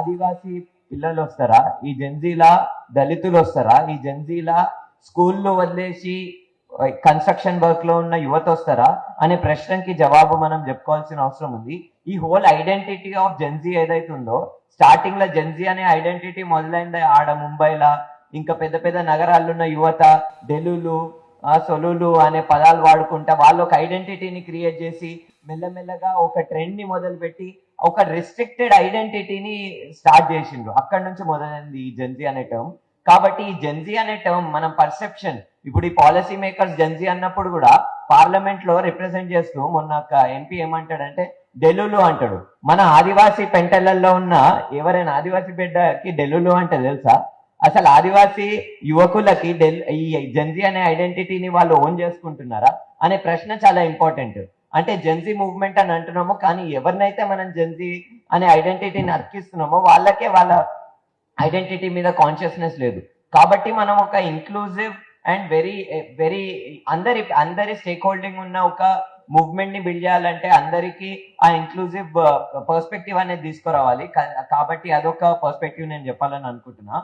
ఆదివాసీ పిల్లలు వస్తారా, ఈ జెన్జీలా దళితులు వస్తారా, ఈ జెన్జీలా స్కూల్లో వదిలేసి కన్స్ట్రక్షన్ వర్క్ లో ఉన్న యువత వస్తారా అనే ప్రశ్నకి జవాబు మనం చెప్పుకోవాల్సిన అవసరం ఉంది. ఈ హోల్ ఐడెంటిటీ ఆఫ్ జెన్జీ ఏదైతే ఉందో, స్టార్టింగ్ లో జెన్జీ అనే ఐడెంటిటీ మొదలైంది ఆడ ముంబైలా, ఇంకా పెద్ద పెద్ద నగరాల్లో ఉన్న యువత డెలులు సొలులు అనే పదాలు వాడుకుంటా వాళ్ళు ఒక ఐడెంటిటీని క్రియేట్ చేసి మెల్లమెల్లగా ఒక ట్రెండ్ ని మొదలుపెట్టి ఒక రిస్ట్రిక్టెడ్ ఐడెంటిటీని స్టార్ట్ చేసిండ్రు. అక్కడ నుంచి మొదలైంది ఈ జెన్జీ అనే టర్మ్. కాబట్టి ఈ జెన్జీ అనే టర్మ్ మనం పర్సెప్షన్, ఇప్పుడు ఈ పాలసీ మేకర్స్ జెన్జీ అన్నప్పుడు కూడా పార్లమెంట్ లో రిప్రజెంట్ చేస్తూ మొన్న ఎంపీ ఏమంటాడంటే డెలులు అంటాడు. మన ఆదివాసీ పెంటలలో ఉన్న ఎవరైనా ఆదివాసీ బిడ్డకి డెలులు అంటే తెలుసా? అసలు ఆదివాసీ యువకులకి ఈ జెన్జీ అనే ఐడెంటిటీని వాళ్ళు ఓన్ చేసుకుంటున్నారా అనే ప్రశ్న చాలా ఇంపార్టెంట్. అంటే జెన్జీ మూవ్మెంట్ అని అంటున్నామో, కానీ ఎవరినైతే మనం జెన్జీ అనే ఐడెంటిటీని అర్పిస్తున్నామో వాళ్ళకే వాళ్ళ ఐడెంటిటీ మీద కాన్షియస్నెస్ లేదు. కాబట్టి మనం ఒక ఇంక్లూజివ్ అండ్ వెరీ అందరి స్టేక్ హోల్డింగ్ ఉన్న ఒక మూవ్మెంట్ ని బిల్డ్ చేయాలంటే అందరికీ ఆ ఇంక్లూజివ్ పర్స్పెక్టివ్ అనేది తీసుకురావాలి. కాబట్టి అదొక పర్స్పెక్టివ్ నేను చెప్పాలని అనుకుంటున్నా.